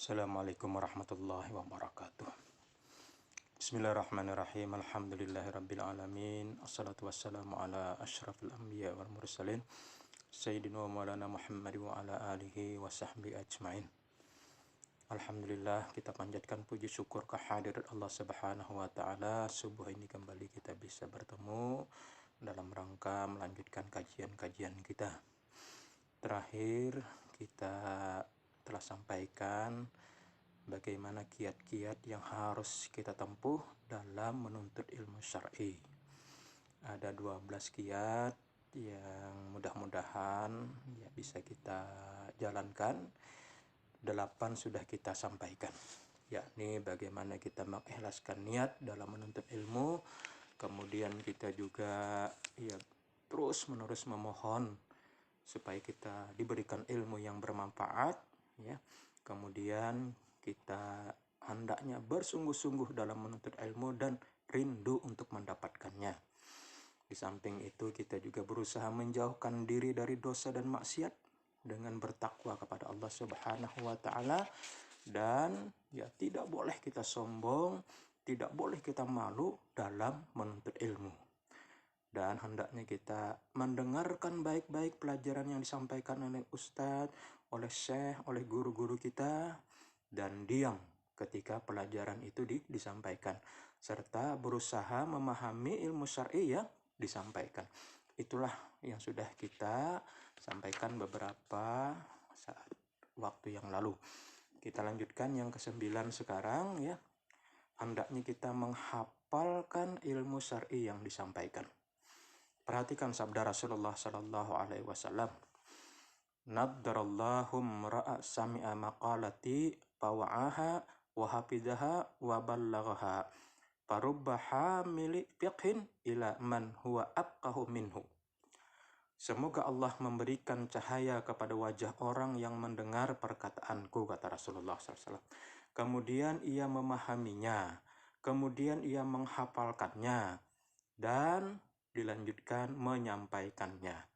Assalamualaikum warahmatullahi wabarakatuh. Bismillahirrahmanirrahim. Alhamdulillahirrabbilalamin. Assalatu wassalamu ala ashrafil anbiya wal mursalin Sayyidina wa maulana Muhammad wa ala alihi wa sahbihi ajma'in. Alhamdulillah, kita panjatkan puji syukur kehadirat Allah Subhanahu wa ta'ala. Subuh ini kembali kita bisa bertemu dalam rangka melanjutkan kajian-kajian kita. Terakhir kita telah sampaikan bagaimana kiat-kiat yang harus kita tempuh dalam menuntut ilmu syar'i. Ada 12 kiat yang mudah-mudahan ya bisa kita jalankan. 8 sudah kita sampaikan, yakni bagaimana kita mengikhlaskan niat dalam menuntut ilmu. Kemudian kita juga ya terus-menerus memohon supaya kita diberikan ilmu yang bermanfaat, ya. Kemudian kita hendaknya bersungguh-sungguh dalam menuntut ilmu dan rindu untuk mendapatkannya. Di samping itu kita juga berusaha menjauhkan diri dari dosa dan maksiat dengan bertakwa kepada Allah Subhanahu wa ta'ala. Dan ya tidak boleh kita sombong, tidak boleh kita malu dalam menuntut ilmu. Dan hendaknya kita mendengarkan baik-baik pelajaran yang disampaikan oleh ustadz, oleh syekh, oleh guru-guru kita, dan diam ketika pelajaran itu disampaikan, serta berusaha memahami ilmu syar'i yang disampaikan. Itulah yang sudah kita sampaikan beberapa saat waktu yang lalu. Kita lanjutkan yang ke-9 sekarang, ya. Hendaknya kita menghafalkan ilmu syar'i yang disampaikan. Perhatikan sabda Rasulullah sallallahu alaihi wasallam. Naddarallahu ra'a sami'a maqalati fawa'aha wa hafizaha wa ballaghaha. Farubba hamili fiqhin ila man huwa afqahu minhu. Semoga Allah memberikan cahaya kepada wajah orang yang mendengar perkataanku, kata Rasulullah SAW. Kemudian ia memahaminya, kemudian ia menghafalkannya, dan dilanjutkan menyampaikannya.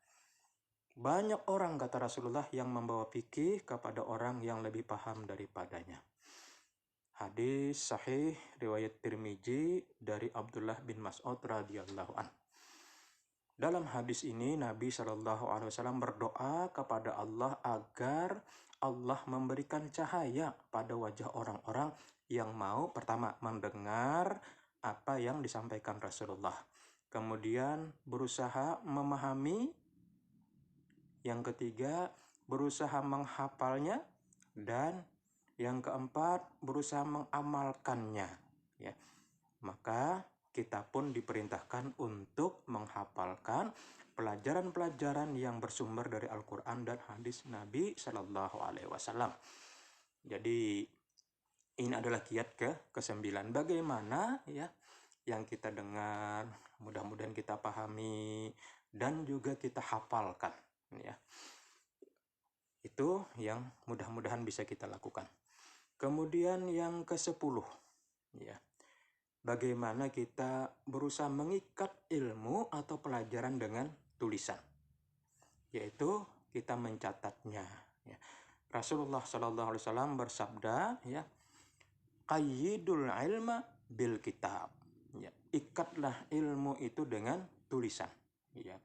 Banyak orang, kata Rasulullah, yang membawa fikih kepada orang yang lebih paham daripadanya. Hadis sahih riwayat Tirmizi dari Abdullah bin Mas'ud radhiyallahu anhu. Dalam hadis ini Nabi SAW berdoa kepada Allah agar Allah memberikan cahaya pada wajah orang-orang yang mau pertama mendengar apa yang disampaikan Rasulullah, kemudian berusaha memahami, yang ketiga berusaha menghafalnya, dan yang keempat berusaha mengamalkannya, ya. Maka kita pun diperintahkan untuk menghafalkan pelajaran-pelajaran yang bersumber dari Al-Quran dan hadis Nabi Shallallahu Alaihi Wasallam. Jadi ini adalah kiat ke-9. Bagaimana, ya, yang kita dengar, mudah-mudahan kita pahami dan juga kita hafalkan, ya. Itu yang mudah-mudahan bisa kita lakukan. Kemudian yang ke-10, ya. Bagaimana kita berusaha mengikat ilmu atau pelajaran dengan tulisan, yaitu kita mencatatnya, ya. Rasulullah SAW bersabda, ya, qayyidul ilma bil kitab, ya. Ikatlah ilmu itu dengan tulisan, ya.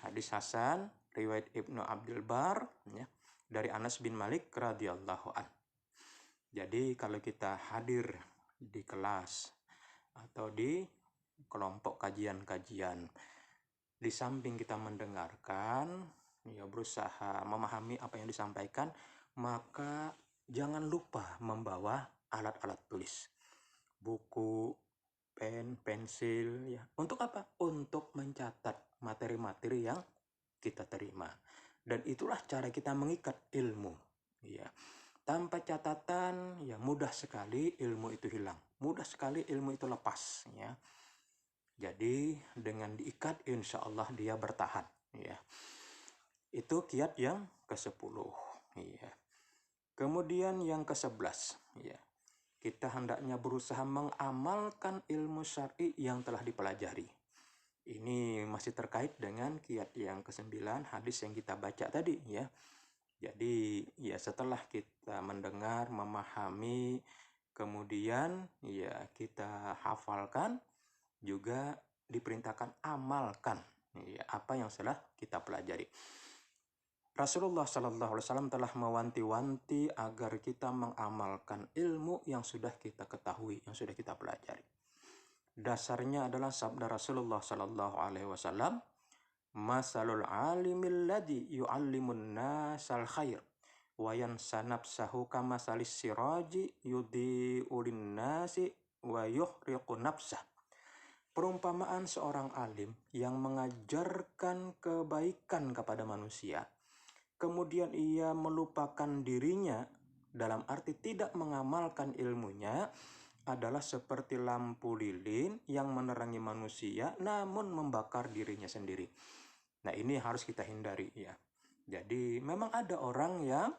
Hadis hasan riwayat Ibnu Abdul Bar, ya, dari Anas bin Malik radhiyallahu an. Jadi kalau kita hadir di kelas atau di kelompok kajian-kajian, di samping kita mendengarkan, ya, berusaha memahami apa yang disampaikan, maka jangan lupa membawa alat-alat tulis, buku, pen, pensil, ya. Untuk apa? Untuk mencatat materi-materi yang kita terima. Dan itulah cara kita mengikat ilmu, ya. Tanpa catatan, ya, mudah sekali ilmu itu hilang, mudah sekali ilmu itu lepas, ya. Jadi dengan diikat, insya Allah dia bertahan, ya. Itu kiat yang ke-10, ya. Kemudian yang ke-11, ya, kita hendaknya berusaha mengamalkan ilmu syar'i yang telah dipelajari. Ini masih terkait dengan kiat yang ke-9 hadis yang kita baca tadi, ya. Jadi ya setelah kita mendengar, memahami, kemudian ya kita hafalkan, juga diperintahkan amalkan ya, apa yang sudah kita pelajari. Rasulullah Shallallahu Alaihi Wasallam telah mewanti-wanti agar kita mengamalkan ilmu yang sudah kita ketahui, yang sudah kita pelajari. Dasarnya adalah sabda Rasulullah Shallallahu Alaihi Wasallam, "Masalul alimil ladzi yu'allimun nasal khair wa yansanabsahu kamasalis siraji yudhi'ulin nasi wa yuhriqu nafsah." Perumpamaan seorang alim yang mengajarkan kebaikan kepada manusia, kemudian ia melupakan dirinya, dalam arti tidak mengamalkan ilmunya, adalah seperti lampu lilin yang menerangi manusia namun membakar dirinya sendiri. Nah, ini harus kita hindari ya. Jadi memang ada orang yang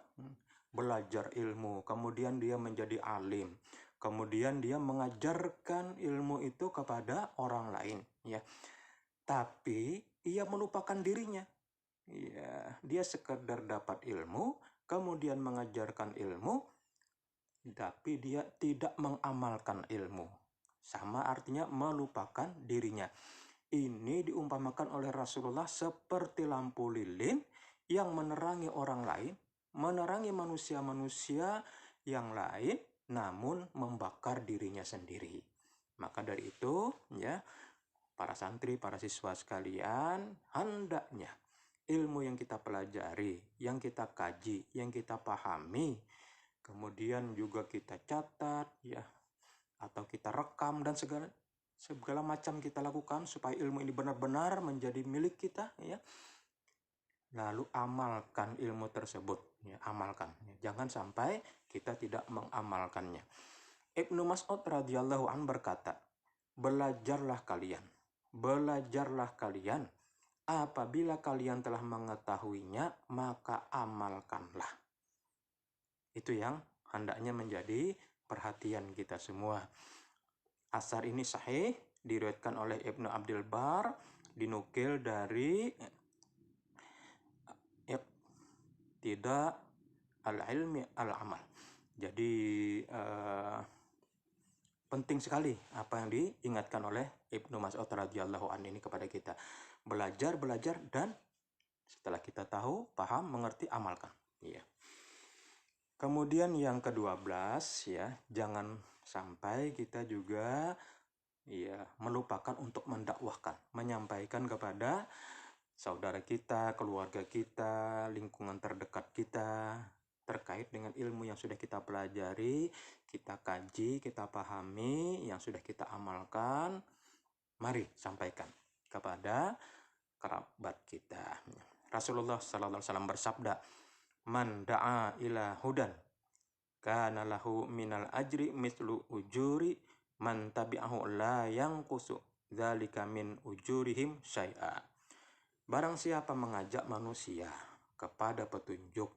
belajar ilmu, kemudian dia menjadi alim, kemudian dia mengajarkan ilmu itu kepada orang lain ya. Tapi ia melupakan dirinya. Ya, dia sekedar dapat ilmu, kemudian mengajarkan ilmu, tapi dia tidak mengamalkan ilmu. Sama artinya melupakan dirinya. Ini diumpamakan oleh Rasulullah seperti lampu lilin yang menerangi orang lain, menerangi manusia-manusia yang lain, namun membakar dirinya sendiri. Maka dari itu, ya, para santri, para siswa sekalian, hendaknya ilmu yang kita pelajari, yang kita kaji, yang kita pahami, kemudian juga kita catat ya, atau kita rekam dan segala macam kita lakukan supaya ilmu ini benar-benar menjadi milik kita ya. Lalu amalkan ilmu tersebut ya, amalkan ya. Jangan sampai kita tidak mengamalkannya. Ibnu Mas'ud radhiyallahu anhu berkata, belajarlah kalian, apabila kalian telah mengetahuinya, maka amalkanlah. Itu yang hendaknya menjadi perhatian kita semua. Asar ini sahih, diriwayatkan oleh Ibnu Abdul Bar, dinukil dari tidak al-ilmi al-amal. Jadi penting sekali apa yang diingatkan oleh Ibnu Mas'ud radhiyallahu anhu ini kepada kita. Belajar dan setelah kita tahu, paham, mengerti, amalkan. Iya. Kemudian yang ke-12 ya, jangan sampai kita juga ya melupakan untuk mendakwahkan, menyampaikan kepada saudara kita, keluarga kita, lingkungan terdekat kita terkait dengan ilmu yang sudah kita pelajari, kita kaji, kita pahami, yang sudah kita amalkan. Mari sampaikan kepada kerabat kita. Rasulullah sallallahu alaihi wasallam bersabda, "Man da'a ila hudan kana lahu minal ajri mithlu ujuri man tabi'ahu la yanqusu dzalika min ujurihim syai'a." Barang siapa mengajak manusia kepada petunjuk,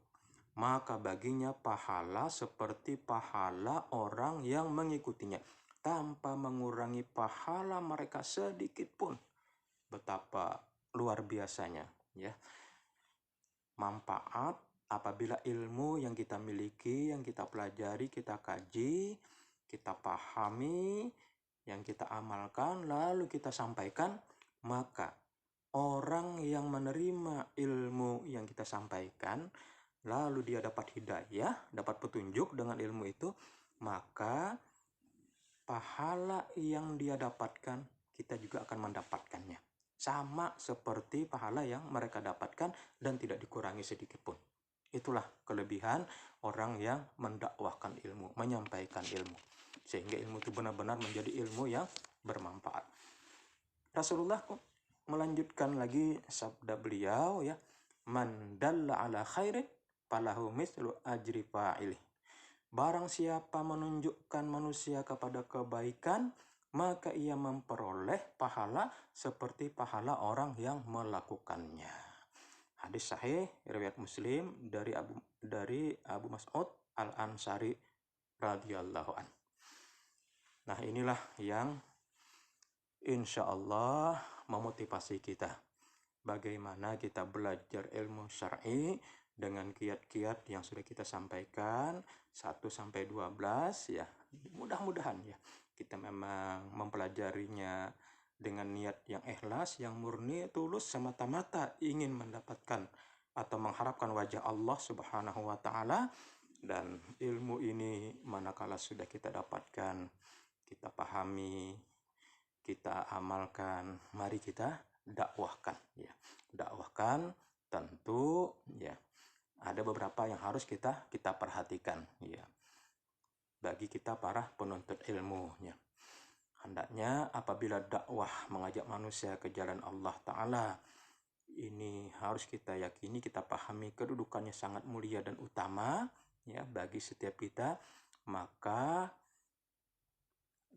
maka baginya pahala seperti pahala orang yang mengikutinya, tanpa mengurangi pahala mereka sedikit pun. Betapa luar biasanya ya manfaat apabila ilmu yang kita miliki, yang kita pelajari, kita kaji, kita pahami, yang kita amalkan, lalu kita sampaikan, maka orang yang menerima ilmu yang kita sampaikan, lalu dia dapat hidayah, dapat petunjuk dengan ilmu itu, maka pahala yang dia dapatkan, kita juga akan mendapatkannya. Sama seperti pahala yang mereka dapatkan dan tidak dikurangi sedikit pun. Itulah kelebihan orang yang mendakwahkan ilmu, menyampaikan ilmu. Sehingga ilmu itu benar-benar menjadi ilmu yang bermanfaat. Rasulullah melanjutkan lagi sabda beliau ya, "Man dalla ala khairin falahu mislu ajri fa'ilih." Barang siapa menunjukkan manusia kepada kebaikan, maka ia memperoleh pahala seperti pahala orang yang melakukannya. Hadis sahih riwayat Muslim dari Abu Mas'ud Al-Ansari radhiyallahu anhu. Nah, inilah yang insya Allah memotivasi kita. Bagaimana kita belajar ilmu syar'i dengan kiat-kiat yang sudah kita sampaikan 1 sampai 12 ya. Mudah-mudahan ya kita memang mempelajarinya dengan niat yang ikhlas, yang murni, tulus, semata-mata ingin mendapatkan atau mengharapkan wajah Allah Subhanahu wa taala. Dan ilmu ini manakala sudah kita dapatkan, kita pahami, kita amalkan, mari kita dakwahkan ya. Dakwahkan tentu ya ada beberapa yang harus kita perhatikan ya bagi kita para penuntut ilmunya. Hendaknya apabila dakwah mengajak manusia ke jalan Allah Ta'ala, ini harus kita yakini, kita pahami kedudukannya sangat mulia dan utama ya bagi setiap kita. Maka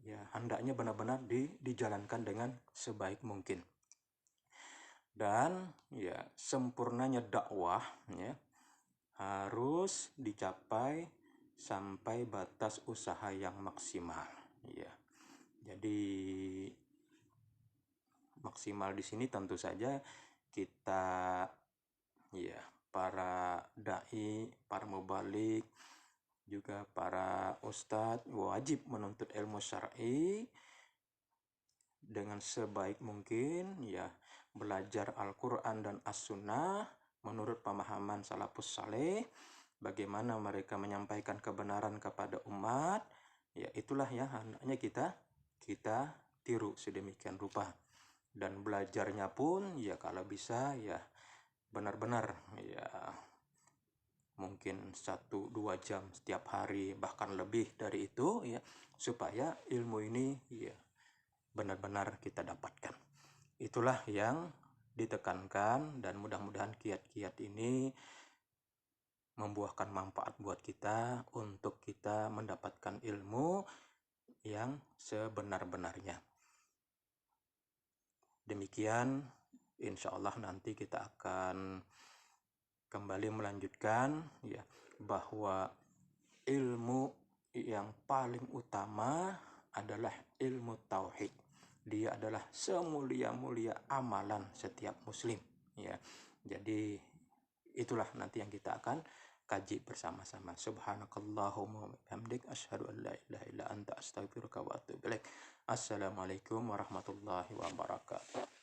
ya hendaknya benar-benar dijalankan dengan sebaik mungkin. Dan ya sempurnanya dakwah ya harus dicapai sampai batas usaha yang maksimal ya. Jadi maksimal di sini tentu saja kita ya para dai, para mubalik, juga para ustadz wajib menuntut ilmu syar'i dengan sebaik mungkin ya, belajar Al-Quran dan As-Sunnah menurut pemahaman salafus saleh, bagaimana mereka menyampaikan kebenaran kepada umat ya. Itulah ya hendaknya kita tiru sedemikian rupa. Dan belajarnya pun ya kalau bisa ya benar-benar ya mungkin 1-2 jam setiap hari, bahkan lebih dari itu ya, supaya ilmu ini ya benar-benar kita dapatkan. Itulah yang ditekankan, dan mudah-mudahan kiat-kiat ini membuahkan manfaat buat kita untuk kita mendapatkan ilmu yang sebenar-benarnya. Demikian, insya Allah nanti kita akan kembali melanjutkan ya bahwa ilmu yang paling utama adalah ilmu tauhid. Dia adalah semulia-mulia amalan setiap muslim ya. Jadi itulah nanti yang kita akan kaji bersama-sama. Subhanakallahumma wa bihamdik asyhadu an la ilaha illa anta astaghfiruka wa atubu ilaik. Assalamualaikum warahmatullahi wabarakatuh.